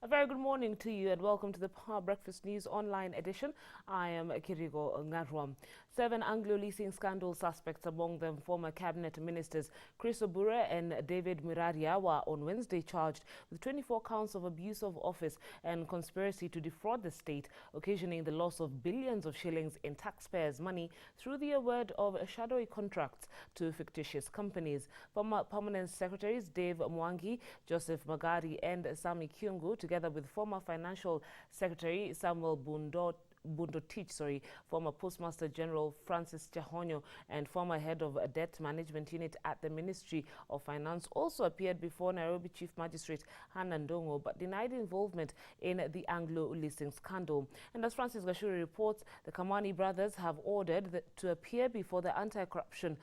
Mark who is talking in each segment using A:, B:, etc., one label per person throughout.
A: A very good morning to you and welcome to the Power Breakfast News online edition. I am Kirigo Ngarwam. 7 Anglo leasing scandal suspects, among them former cabinet ministers Chris Obure and David Miraria, were on Wednesday charged with 24 counts of abuse of office and conspiracy to defraud the state, occasioning the loss of billions of shillings in taxpayers' money through the award of shadowy contracts to fictitious companies. Former permanent secretaries Dave Mwangi, Joseph Magari and Sami Kyungu, together with former Financial Secretary Samuel Bundotich, former Postmaster General Francis Chahonyo, and former head of a debt management unit at the Ministry of Finance, also appeared before Nairobi Chief Magistrate Hannah Ndongo, but denied involvement in the Anglo leasing scandal. And as Francis Gashuri reports, the Kamani brothers have ordered to appear before the anti-corruption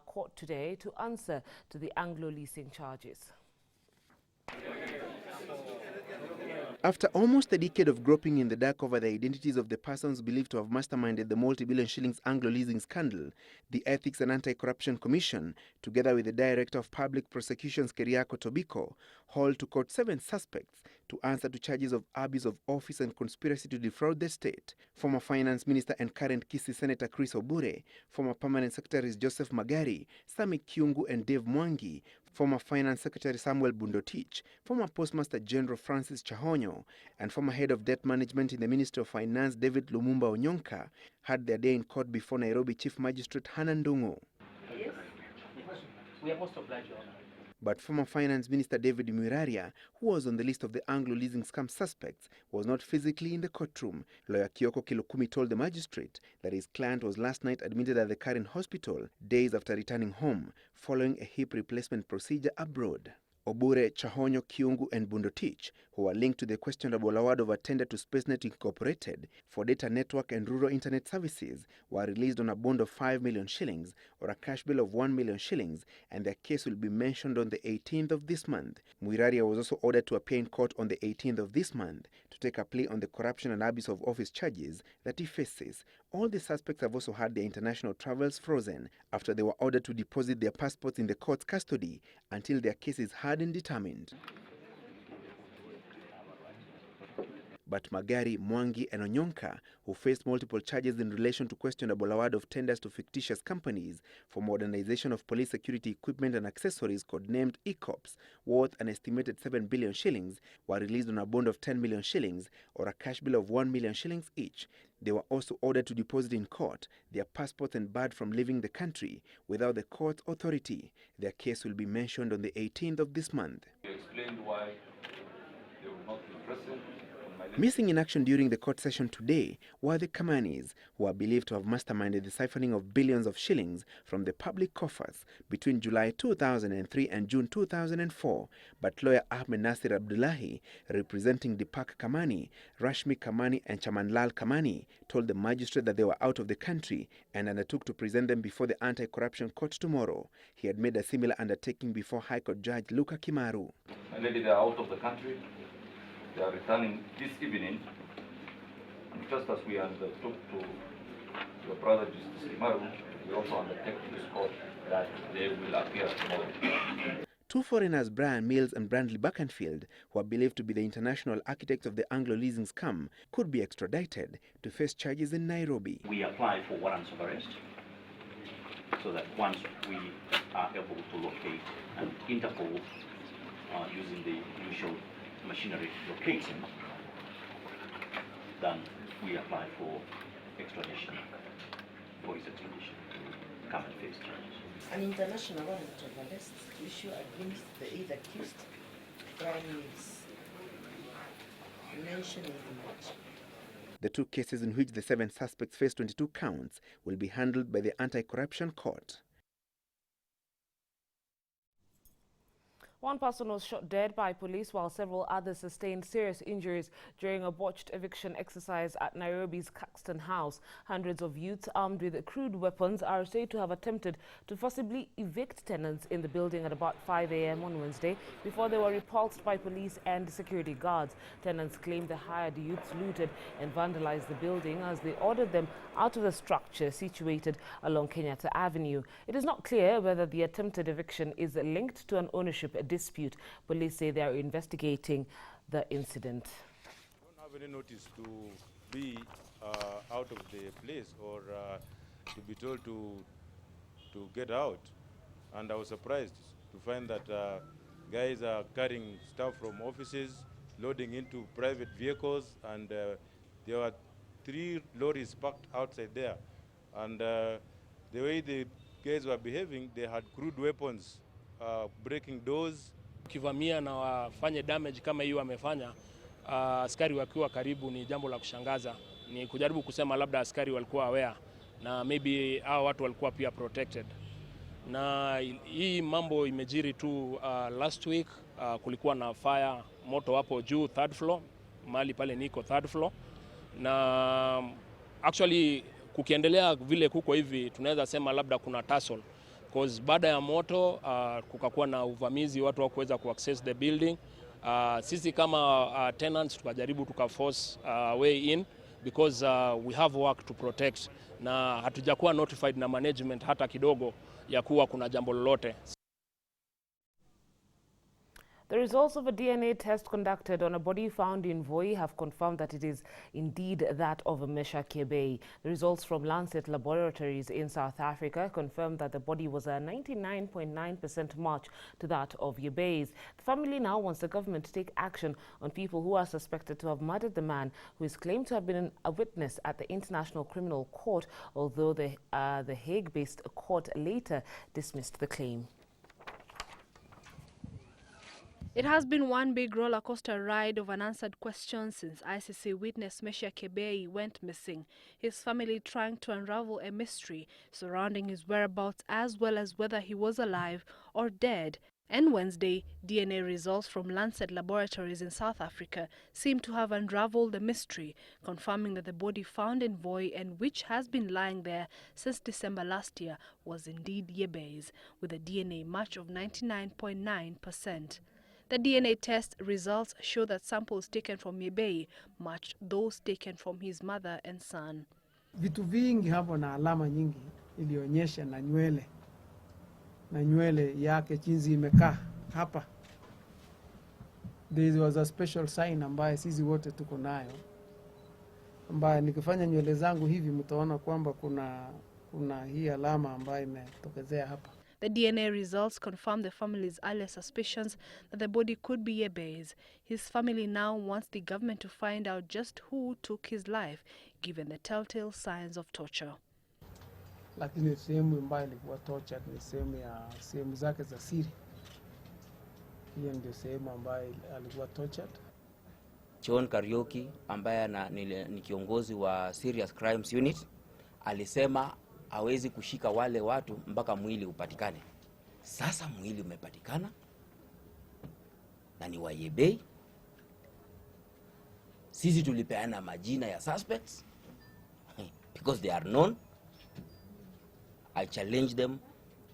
A: court today to answer to the Anglo leasing charges.
B: After almost a decade of groping in the dark over the identities of the persons believed to have masterminded the multi-billion shillings Anglo leasing scandal, the Ethics and Anti-Corruption Commission, together with the Director of Public Prosecutions Keriako Tobiko, hauled to court 7 suspects to answer to charges of abuse of office and conspiracy to defraud the state. Former Finance Minister and current Kisii Senator Chris Obure, former Permanent Secretaries Joseph Magari, Sami Kyungu and Dave Mwangi, former Finance Secretary Samuel Bundotich, former Postmaster General Francis Chahonyo, and former Head of Debt Management in the Ministry of Finance David Lumumba Onyonka had their day in court before Nairobi Chief Magistrate Hannah Ndongo.
C: Yes, we are most obliged.
B: But former Finance Minister David Miraria, who was on the list of the Anglo leasing scam suspects, was not physically in the courtroom. Lawyer Kioko Kilokumi told the magistrate that his client was last night admitted at the Karen Hospital, days after returning home, following a hip replacement procedure abroad. Obure, Chahonyo, Kyungu and Bundotich, who were linked to the questionable award of a tender to SpaceNet Incorporated for data network and rural internet services, were released on a bond of 5 million shillings or a cash bill of 1 million shillings, and their case will be mentioned on the 18th of this month. Muiraria was also ordered to appear in court on the 18th of this month to take a plea on the corruption and abuse of office charges that he faces. All the suspects have also had their international travels frozen after they were ordered to deposit their passports in the court's custody until their case is heard and determined. But Magari, Mwangi and Onyonka, who faced multiple charges in relation to questionable award of tenders to fictitious companies for modernization of police security equipment and accessories codenamed ECOPS, worth an estimated 7 billion shillings, were released on a bond of 10 million shillings or a cash bill of 1 million shillings each. They were also ordered to deposit in court their passports and barred from leaving the country without the court's authority. Their case will be mentioned on the 18th of this month.
D: He explained why they will not be present.
B: Missing in action during the court session today were the Kamanis, who are believed to have masterminded the siphoning of billions of shillings from the public coffers between July 2003 and June 2004. But lawyer Ahmed Nasir Abdullahi, representing Deepak Kamani, Rashmi Kamani and Chamanlal Kamani, told the magistrate that they were out of the country and undertook to present them before the anti-corruption court tomorrow. He had made a similar undertaking before High Court Judge Luka Kimaru.
D: Already they are out of the country. They are returning this evening, and just as we undertook to your brother Justice Kimaru, we also undertake to this court that they will appear tomorrow.
B: 2 foreigners, Brian Mills and Brandley Buckenfield, who are believed to be the international architects of the Anglo leasing scam, could be extradited to face charges in Nairobi.
C: We apply for warrants of arrest so that once we are able to locate and Interpol using the usual machinery locating, then we apply for extradition, for his extradition to come and face charges.
E: An international warrant of arrest issued against the 8 accused Brian Mills, mentioned in March.
B: The 2 cases in which the 7 suspects face 22 counts will be handled by the Anti-Corruption Court.
A: One person was shot dead by police while several others sustained serious injuries during a botched eviction exercise at Nairobi's Caxton House. Hundreds of youths armed with crude weapons are said to have attempted to forcibly evict tenants in the building at about 5 a.m. on Wednesday before they were repulsed by police and security guards. Tenants claimed the hired youths looted and vandalized the building as they ordered them out of the structure situated along Kenyatta Avenue. It is not clear whether the attempted eviction is linked to an ownership dispute. Police say they are investigating the incident.
F: I don't have any notice to be out of the place or to be told to get out, and I was surprised to find that guys are carrying stuff from offices, loading into private vehicles, and there were 3 lorries parked outside there, and the way the guys were behaving, they had crude weapons, breaking doors.
G: Kivamia na wafanye damage kama hiyo wamefanya, askari wakiwa karibu ni jambo la kushangaza. Ni kujaribu kusema labda askari walikuwa aware na maybe hao watu walikuwa pia protected. Na hii mambo imejiri tu last week, kulikuwa na fire moto hapo juu 3rd floor, mahali pale niko 3rd floor. Na actually kukiendelea vile kuko hivi tunaweza sema labda kuna tussle, because baada ya moto kukakuwa na uvamizi, watu hawakuweza kuaccess the building. Sisi kama tenants tukajaribu tukaforce way in because we have work to protect, na hatujakuwa notified na management hata kidogo ya kuwa kuna jambo lolote.
A: The results of a DNA test conducted on a body found in Voi have confirmed that it is indeed that of Meshach Yebei. The results from Lancet Laboratories in South Africa confirmed that the body was a 99.9% match to that of Yebei's. The family now wants the government to take action on people who are suspected to have murdered the man who is claimed to have been a witness at the International Criminal Court, although the Hague-based court later dismissed the claim.
H: It has been one big roller coaster ride of unanswered questions since ICC witness Meshach Yebei went missing, his family trying to unravel a mystery surrounding his whereabouts as well as whether he was alive or dead. And Wednesday, DNA results from Lancet Laboratories in South Africa seem to have unraveled the mystery, confirming that the body found in Voi and which has been lying there since December last year was indeed Yebei's, with a DNA match of 99.9%. The DNA test results show that samples taken from Yebei matched those taken from his mother and son.
I: Vitu vingi hapo na alama nyingi ilionyesha na nywele yake jinsi imekaa hapa. There was a special sign ambaye sisi wote tuko nayo, ambaye nikifanya nywele zangu hivi mtaona kwamba kuna hii alama ambayo imetokezea hapa.
H: The DNA results confirm the family's earlier suspicions that the body could be Yebei's. His family now wants the government to find out just who took his life, given the telltale signs of torture.
I: Lakini sehemu ambayo ilikuwa tortured ni sehemu zake za siri. Hiyo ndio sehemu ambayo alikuwa tortured.
J: John Kariuki ambaye ni kiongozi wa Serious Crimes Unit alisema hawezi kushika wale watu mpaka mwili upatikane. Sasa mwili umepatikana na ni wa Yebei. Sisi tulipeana majina ya suspects because they are known. I challenge them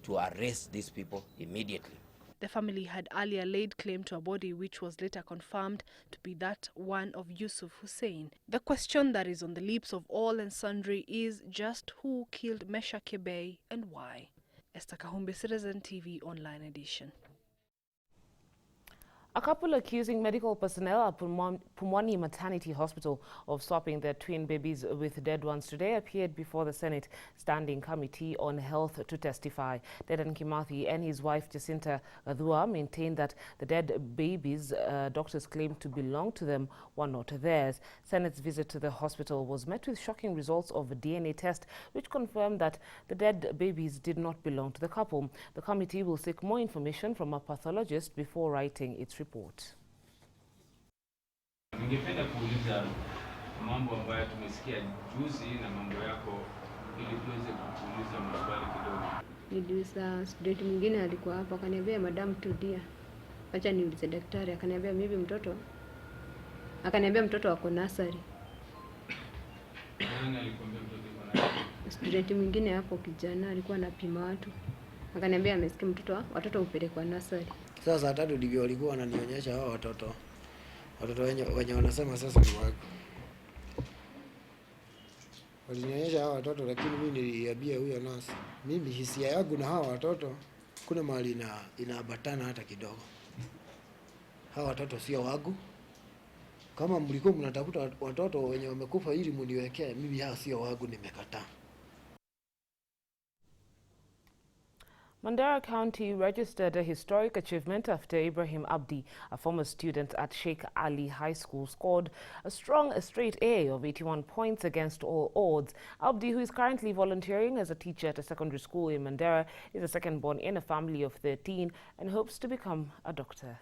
J: to arrest these people immediately.
H: The family had earlier laid claim to a body which was later confirmed to be that one of Yusuf Hussein. The question that is on the lips of all and sundry is just who killed Meshach Yebei and why. Esther Kahumbi, Citizen TV Online Edition.
A: A couple accusing medical personnel at Pumwani Maternity Hospital of swapping their twin babies with dead ones today appeared before the Senate Standing Committee on Health to testify. Dedan Kimathi and his wife Jacinta Gathua maintained that the dead babies doctors claimed to belong to them were not theirs. Senate's visit to the hospital was met with shocking results of a DNA test which confirmed that the dead babies did not belong to the couple. The committee will seek more information from a pathologist before writing its report.
K: Ningependa kuuliza mambo ambayo tumesikia juzi na mambo yako ili tuweze kuuliza maswali kidogo.
L: Niliuliza student mwingine alikuwa hapa akaniambia madam tulia. Acha niulize daktari, akaniambia mimi mtoto. Akaniambia mtoto wako nursery.
K: Nani alikwambia mtoto yuko nursery?
L: Student mwingine hapo kijana alikuwa anapima watu. Akaniambia amesikia watoto upelekwa nursery.
M: Sasa hata ndivyo walikuwa wananionyesha hao watoto wenye wanasema sasa ni wako. Walinionyesha hao watoto, lakini mimi niliambia huyo nasi, mimi hisia yangu na hao watoto kuna mahali inaambatana hata kidogo. hawa watoto sio wangu. Kama mlikuwa mnatafuta watoto wenye wamekufa ili muniwekee, mimi hawa sio wangu, nimekataa.
A: Mandera County registered a historic achievement after Ibrahim Abdi, a former student at Sheikh Ali High School, scored a strong straight A of 81 points against all odds. Abdi, who is currently volunteering as a teacher at a secondary school in Mandera, is the second born in a family of 13 and hopes to become a doctor.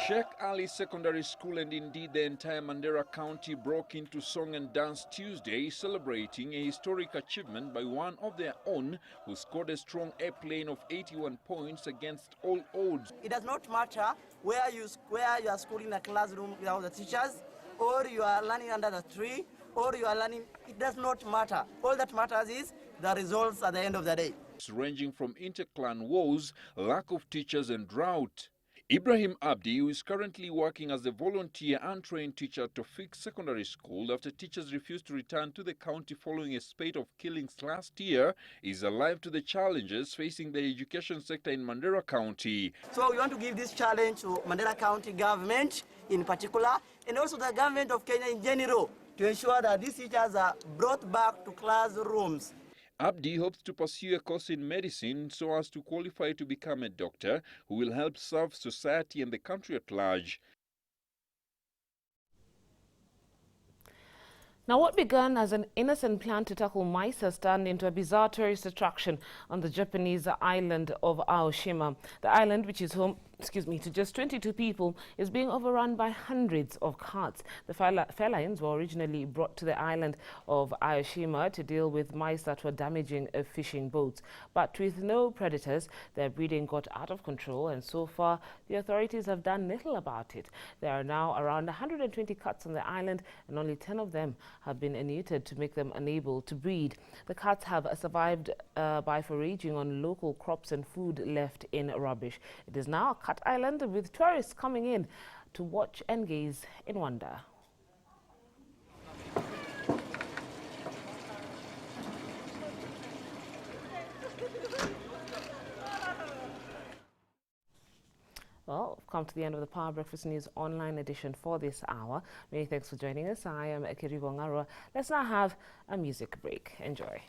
N: Sheikh Ali Secondary School and indeed the entire Mandera County broke into song and dance Tuesday, celebrating a historic achievement by one of their own who scored a strong A-plane of 81 points against all odds.
O: It does not matter where you are schooling in a classroom without the teachers, or you are learning under the tree, or you are learning, it does not matter. All that matters is the results at the end of the day.
N: Ranging from inter-clan wars, lack of teachers and drought. Ibrahim Abdi, who is currently working as a volunteer and trained teacher at Tofik Secondary School after teachers refused to return to the county following a spate of killings last year, is alive to the challenges facing the education sector in Mandera County.
O: So we want to give this challenge to Mandera County government in particular, and also the government of Kenya in general, to ensure that these teachers are brought back to classrooms.
N: Abdi hopes to pursue a course in medicine so as to qualify to become a doctor who will help serve society and the country at large.
A: Now, what began as an innocent plan to tackle mice has turned into a bizarre tourist attraction on the Japanese island of Aoshima. The island, which is home to just 22 people, is being overrun by hundreds of cats. The felines were originally brought to the island of Aoshima to deal with mice that were damaging fishing boats. But with no predators, their breeding got out of control, and so far the authorities have done little about it. There are now around 120 cats on the island, and only 10 of them have been neutered to make them unable to breed. The cats have survived by foraging on local crops and food left in rubbish. It is now a cat island with tourists coming in to watch and gaze in wonder. Well, we've come to the end of the Power Breakfast News online edition for this hour. Many thanks for joining us. I am Kirigo Ngarua. Let's now have a music break. Enjoy.